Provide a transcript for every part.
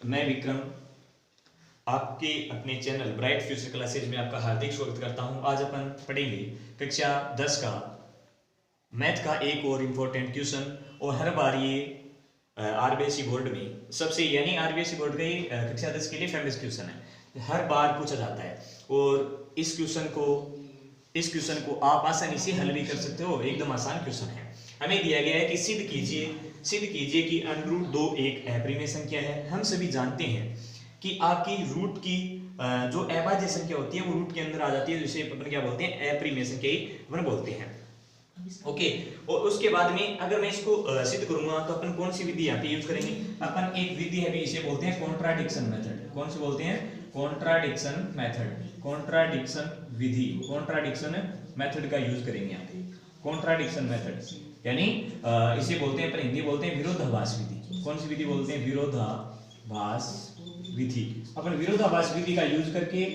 मैं विक्रम आपके अपने चैनल ब्राइट फ्यूचर क्लासेज में आपका हार्दिक स्वागत करता हूं। आज अपन पढ़ेंगे कक्षा 10 का मैथ का एक और इम्पोर्टेंट क्वेश्चन। और हर बार ये आरबीएसई बोर्ड में सबसे यानी आरबीएसई बोर्ड का ये कक्षा 10 के लिए फेमस क्वेश्चन है, हर बार पूछा जाता है। और इस क्वेश्चन को आप आसानी से हल भी कर सकते हो, एकदम आसान क्वेश्चन है। हमें दिया गया है कि सिद्ध कीजिए कि अंडर रूट 2 एक अप्रिमेय संख्या है। हम सभी जानते हैं कि आपकी रूट की जो अभाज्य संख्या होती है वो रूट के अंदर आ जाती है, जिसे अपन क्या बोलते हैं, अप्रिमेय संख्या ही अपन बोलते हैं। ओके, और उसके बाद में अगर मैं इसको सिद्ध करूंगा तो अपन कौन सी विधि यहाँ पे यूज करेंगे? अपन एक विधि है भी, इसे बोलते हैं कॉन्ट्राडिक्शन मेथड। कौन सी बोलते हैं? कॉन्ट्राडिक्शन मेथड, कॉन्ट्राडिक्शन विधि, कॉन्ट्राडिक्शन मेथड का यूज करेंगे यहाँ पे। कॉन्ट्राडिक्शन मेथड यानी इसे बोलते हैं, पर हिंदी बोलते हैं विरोधाभास विधि। कौन सी विधि बोलते हैं? विरोधाभास विधि। अपन विरोधाभास विधि का यूज करके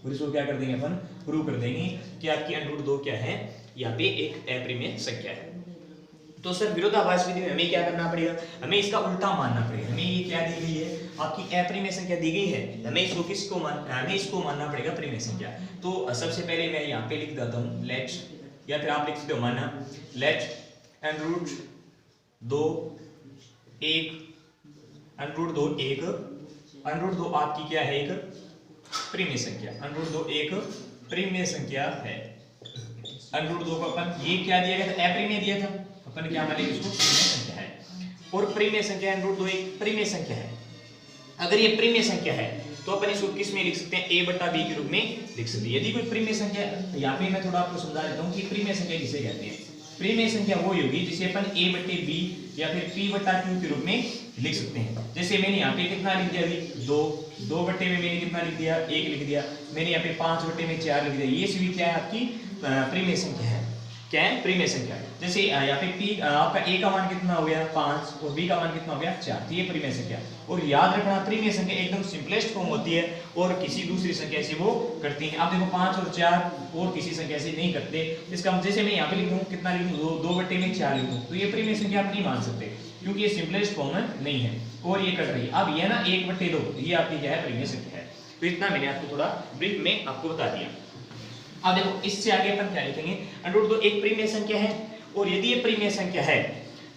और इसको क्या कर देंगे, अपन प्रूव कर देंगे कि आपकी अंडर रूट 2 क्या है, यहाँ पे एक अप्रिमेय संख्या है। तो सर विरोधाभास विधि में हमें क्या करना पड़ेगा? हमें इसका उल्टा मानना पड़ेगा। हमें ये क्या दी गई है, आपकी अप्रिमेय संख्या दी गई है, हमें इसको मानना पड़ेगा प्रिमेय संख्या। तो सबसे पहले मैं यहाँ पे लिख देता हूँ लेट, या फिर आप लिख सकते हो माना, लेट अंडर रूट 2 एक अंडर रूट 2 आपकी क्या है, एक प्रिमेय संख्या। अंडर रूट 2 एक प्रिमेय संख्या है। अंडर रूट 2 को अपन ये क्या दिया गया था, अप्रिमेय दिया था, अपन क्या मानेंगे इसको, प्रिमेय संख्या है। और प्रिमेय संख्या अंडर रूट 2 एक प्रिमेय संख्या है। अगर ये प्रिमेय संख्या है तो अपन इसको किस में लिख सकते हैं? a बटा b के रूप में लिख सकते हैं। यदि कोई प्रिमेय संख्या, यहाँ पे मैं थोड़ा आपको समझा देता हूँ कि प्रिमेय संख्या किसे कहते हैं। प्रिमेय संख्या वो होगी जिसे अपन a बटे b या फिर p बटा q के रूप में लिख सकते हैं। जैसे मैंने यहाँ पे कितना लिख दिया, अभी 2 बटे में मैंने कितना लिख दिया, 1 लिख दिया। मैंने यहाँ पे 5 बटे में 4 लिख दिया। ये सभी क्या है, आपकी प्रिमेय संख्या है। क्या है? प्रिमेय संख्या। जैसे यहाँ पे p आपका a का मान कितना हो गया, 5, और b का मान कितना हो गया, 4। तो ये प्रिमेय संख्या। और याद रखना, प्रिमेय संख्या एकदम सिंपलेस्ट फॉर्म होती है और किसी दूसरी संख्या से वो करती है। आप देखो 5 और 4 और किसी संख्या से नहीं करते। इसका जैसे मैं यहाँ पे लिख दूँ, कितना लिख दूँ, 2 बटे में 4 लिख दूँ, तो ये प्रिमेय संख्या आप नहीं मान सकते क्योंकि ये सिंपलेस्ट फॉर्म नहीं है और ये कट रही है। अब ये ना 1 बटे 2, ये आपकी क्या है, प्रिमेय संख्या है। तो इतना मैंने आपको थोड़ा ब्रीफ में आपको बता दिया। अब देखो इससे आगे अपन क्या लिखेंगे, अंडर रूट 2 एक प्रिमेय संख्या है। और यदि ये प्रिमेय संख्या है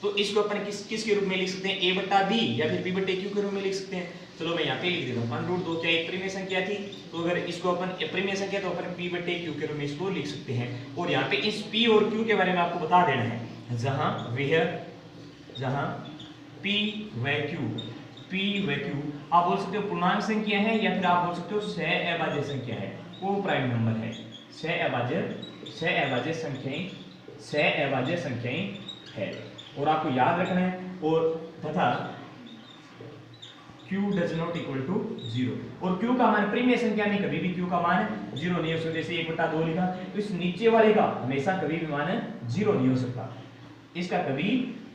तो इसको अपन किस के रूप में लिख सकते हैं, a बटा b या फिर b बटे q के रूप में लिख सकते हैं। चलो मैं यहाँ पे लिख देता हूँ, अंडर रूट 2 क्या एक प्रिमेय संख्या थी, तो अगर इसको अपन प्रिमेय संख्या तो अपन p बटे q के रूप में इसको लिख सकते हैं। और यहाँ पे इस p और q के बारे में आपको बता देना है, जहां p व q आप बोल सकते हो पूर्णांक संख्या है या फिर आप बोल सकते हो सह अभाज्य संख्या है, को प्राइम नंबर है। सह अभाज्य संख्याएं है। और आपको याद रखना है, और तथा q does not equal to 0। और q का मान प्रिमेय संख्या में कभी भी q का मान 0 नहीं हो सकता। जैसे 1 बटा 2 लिखा, तो इस नीचे वाले का हमेशा कभी भी मान 0 नहीं हो सकता, इसका कभी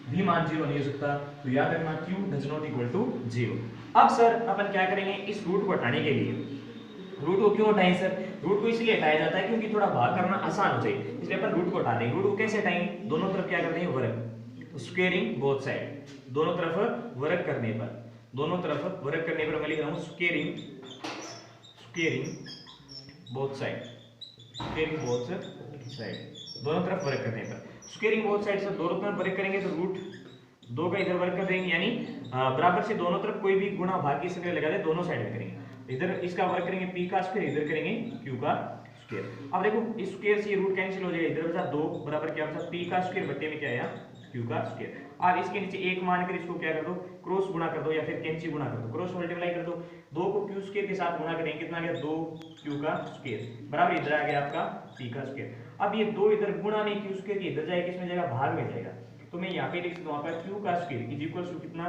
भी मान 0 नहीं हो सकता। तो याद रखना q does not equal to 0। अब सर अपन क्या करेंगे, इस रूट को हटाने के लिए, रूट को क्यों हटाएं सर? रूट को इसलिए हटाया जाता है क्योंकि थोड़ा भाग करना आसान हो जाए, इसलिए अपन रूट को हटा देंगे। रूट को कैसे हटाएंगे? दोनों तरफ क्या करते हैं, वर्ग, स्क्वेयरिंग बोथ साइड। दोनों तरफ वर्ग करने पर मैं लिख रहा हूं स्क्वेयरिंग बोथ साइड, दोनों तरफ वर्ग करने पर। स्क्वेयरिंग बोथ साइड से दोनों तरफ वर्ग करेंगे तो रूट 2 का इधर वर्ग कर देंगे, यानी बराबर से दोनों तरफ कोई भी गुणा भाग की संख्या लगा दे, दोनों साइड में करेंगे। इधर इसका वर्ग करेंगे p का स्क्वायर, इधर करेंगे q का स्क्वायर। अब देखो इस स्क्वायर से ये रूट कैंसिल हो जाएगा, इधर बचा 2 बराबर क्या बचा, p का स्क्वायर बटे में क्या आया, q का स्क्वायर। और इसके नीचे 1 मानकर इसको क्या कर दो, क्रॉस गुणा कर दो या फिर कैंची गुणा कर दो, क्रॉस मल्टीप्लाई कर दो। 2 को q स्क्वायर के साथ गुणा करेंगे, कितना आ गया, 2q का स्क्वायर बराबर इधर आ गया आपका p का स्क्वायर। अब ये 2 इधर गुणा में q स्क्वायर की इधर जाएगा, किसमें जाएगा, भाग में जाएगा। तो मैं यहाँ पे लिख सकता हूँ आपका q का स्क्वायर इज इक्वल टू कितना,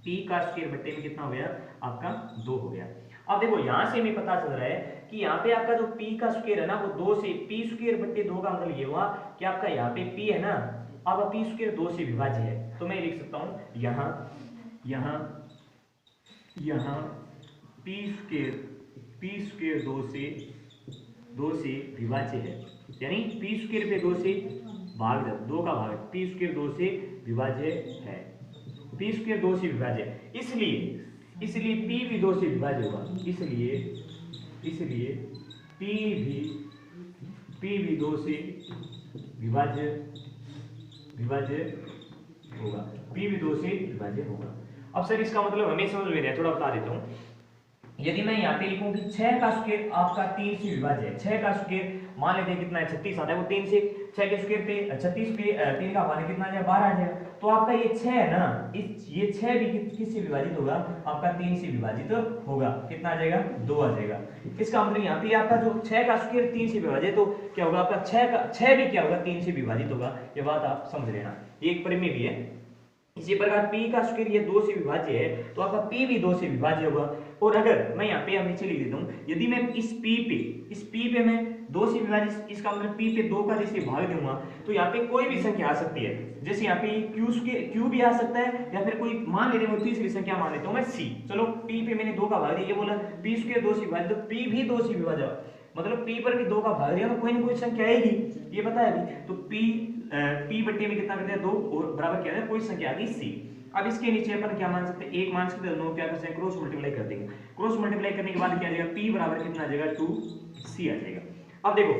p का स्क्वायर बटे में कितना हो गया आपका 2 हो गया। अब देखो यहां से हमें पता चल रहा है कि यहाँ पे आपका जो p का स्क्वायर है ना, वो 2 से p स्क्वायर बटे 2 का मतलब ये हुआ कि आपका यहाँ पे p है ना, अब p स्क्वायर 2 से विभाज्य है। तो मैं लिख सकता हूँ यहाँ p स्क्वायर 2 से विभाज्य है, यानी p स्क्वायर पे 2 से भाग 2 का भाग, p स्क्वायर 2 से विभाज्य है, p स्क्वायर 2 से विभाज्य है। इसलिए इसलिए p भी 2 से विभाज्य होगा, इसलिए p भी 2 से विभाज्य होगा, p भी 2 से विभाज्य होगा। अब सर इसका मतलब हमें समझ में नहीं आया, थोड़ा बता देता हूँ। यदि मैं यहाँ पे लिखूं कि 6 का स्क्वायर आपका 3 से विभाज्य है, 6 का स्क्वायर मान लेते हैं कितना है 36 आता है, वो 3 से 6 के स्क्वायर पे 36 पे 3 का मान कितना आ जाएगा 12 आ जाएगा। तो आपका ये 6 है ना, ये 6 भी किससे विभाजित होगा, आपका 3 से विभाजित होगा, कितना आ जाएगा 2 आ जाएगा। इसका मतलब यहाँ पे आपका जो 6 का स्क्वायर 3 से विभाजित, तो क्या होगा आपका 6 भी क्या होगा 3 से विभाजित होगा, ये बात आप समझ लेना, ये एक परिमेय भी है। इसी प्रकार p का स्क्वायर ये 2 से विभाज्य है, तो आपका p भी 2 से विभाज्य होगा। और अगर मैं यहाँ पे नीचे लिख देता हूँ, यदि मैं इस p पे मैं 2 से विभाजित, इसका मतलब p पे 2 का जैसे भाग दूंगा, तो यहाँ पे कोई भी संख्या आ सकती है, जैसे यहाँ पे q भी आ सकता है, या फिर कोई मान लेते हैं तीसरी संख्या मान लेता हूँ मैं c। चलो p पे मैंने 2 का भाग दिया, ये बोला p स्क्वायर 2 से विभाजित, तो p भी 2 से विभाज्य, मतलब p पर भी 2 का भाग दिया तो कोई ना कोई संख्या आएगी, ये पता है अभी। तो p बट्टे में कितना करते हैं 2 और बराबर क्या है कोई संख्या आ गई c। अब इसके नीचे अपन क्या मान सकते हैं, एक मान सकते हैं, दोनों क्या कर सकते हैं क्रॉस मल्टीप्लाई कर देंगे। क्रॉस मल्टीप्लाई करने के बाद क्या आ जाएगा, p बराबर कितना आ जाएगा 2c आ जाएगा। अब देखो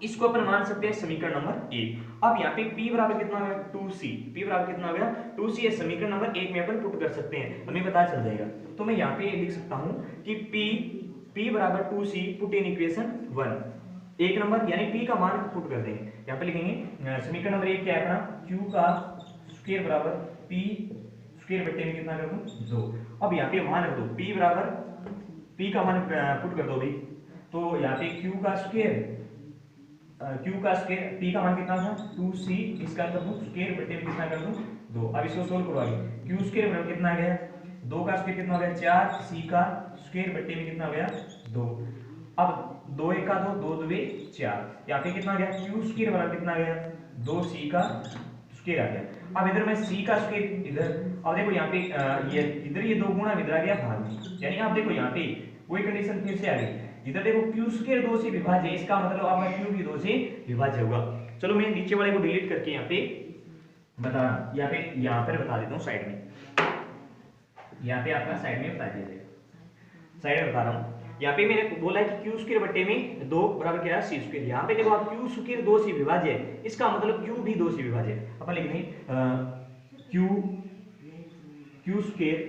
इसको अपन मान सकते हैं समीकरण नंबर 1। अब यहाँ पे p बराबर कितना आ गया 2c, p बराबर कितना आ गया 2c, ये समीकरण नंबर 1 में अपन पुट कर सकते हैं, हमें पता चल जाएगा। तो मैं यहाँ पे लिख सकता हूँ कि p बराबर 2c पुट इन इक्वेशन 1, एक नंबर यानी p का मान पुट कर देंगे। यहाँ पे लिखेंगे समीकरण नंबर 1 क्या है अपना, q का स्क्वायर बराबर p स्क्वायर बट्टे में कितना कर दूं 2। अब यहाँ पे मान रख दो p बराबर p का मान पुट कर दो भाई, तो यहाँ पे q का स्क्वायर p का मान कितना था 2c, इसका कर दूं स्क्वायर बट्टे में कितना कर दूं 2। अब इसको सोल्व करो आगे, q स्क्वायर बराबर कितना आ गया 2 का स्क्वायर कितना हो गया 4, c का स्क्वायर बट्टे में कितना हो गया 2। अब 2 1 का 2, 2 2 4, यहाँ पे कितना आ गया q स्क्वायर बराबर कितना आ गया 2c का स्क्वायर आ गया। अब इधर मैं c का स्क्वायर इधर, अब देखो यहाँ पे ये इधर ये 2 गुना इधर आ गया भाग में, यानी आप देखो यहाँ पे वही कंडीशन फिर से आ गई, इधर देखो q स्क्वायर 2 से विभाज्य, इसका मतलब आपका q भी 2 से विभाज्य होगा। चलो मैं नीचे वाले को डिलीट करके यहाँ पे बता, यहाँ पर बता देता हूँ साइड में, यहाँ पे आपका साइड में बता दिया जाएगा, साइड में बता रहा हूँ। यहाँ पे मैंने बोला है कि q स्क्वायर बट्टे में 2 बराबर क्या है c स्क्वायर, यहाँ पे देखो आप q स्क्वायर 2 से विभाज्य है, इसका मतलब q भी 2 से विभाज्य है। अपन लिख देंगे q स्क्वायर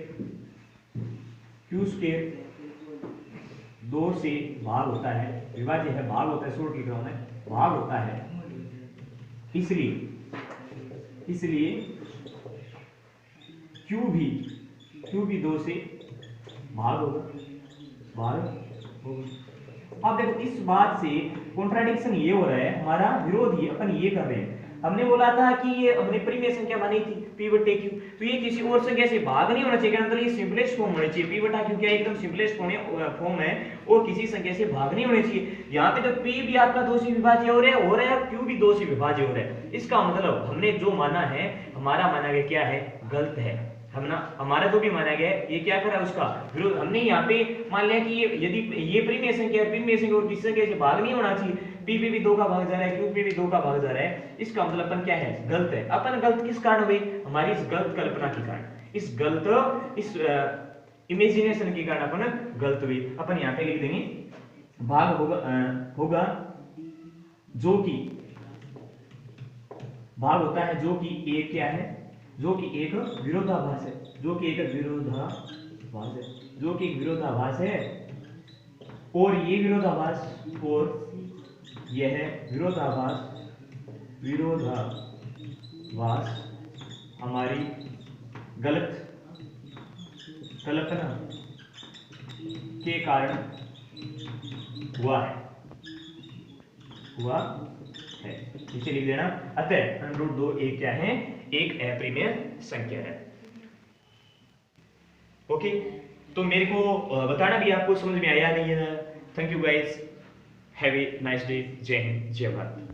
2 से भाग होता है, विभाज्य है, भाग होता है, शॉर्ट लिख रहा हूं मैं, भाग होता है, इसलिए q भी 2 से भाग होगा। अब देखो इस बात से कॉन्ट्राडिक्शन ये हो रहा है, हमारा विरोध ये अपन ये कर रहे हैं। हमने बोला था कि ये हमने परिमेय संख्या मानी थी p बटे q, तो ये किसी और संख्या से भाग नहीं होना चाहिए, मतलब ये सिंपलेस्ट फॉर्म होना चाहिए, p बटा q क्या एकदम सिंपलेस्ट फॉर्म है और किसी संख्या से भाग नहीं होना चाहिए। यहाँ पे तो p भी आपका 2 से विभाज्य हो रहा है और q भी 2 से विभाज्य हो रहा है, इसका मतलब हमने जो माना है, हमारा माना गया क्या है, गलत है। हमारा जो भी माना गया है ये क्या करा उसका विरोध। हमने यहाँ पे मान लिया कि यदि ये परिमेय संख्या और किसी संख्या से भाग नहीं होना चाहिए, p पे भी 2 का भाग जा रहा है, q पे भी 2 का भाग जा रहा है, इसका मतलब अपन क्या है, गलत है। अपन गलत किस कारण हुए, हमारी इस गलत कल्पना के कारण, इस इमेजिनेशन के कारण अपन गलत हुए। अपन यहाँ पे लिख देंगे भाग होगा जो कि भाग होता है जो कि एक क्या है, जो कि एक विरोधाभास है, जो कि एक विरोधाभास है, और ये विरोधाभास हमारी गलत कल्पना के कारण हुआ है। इसे लिख देना, अतः √2 एक क्या है, एक अपरिमेय संख्या है। ओके, तो मेरे को बताना भी आपको समझ में आया नहीं है। Thank you guys, have a nice day, जय हिंद, जय भारत।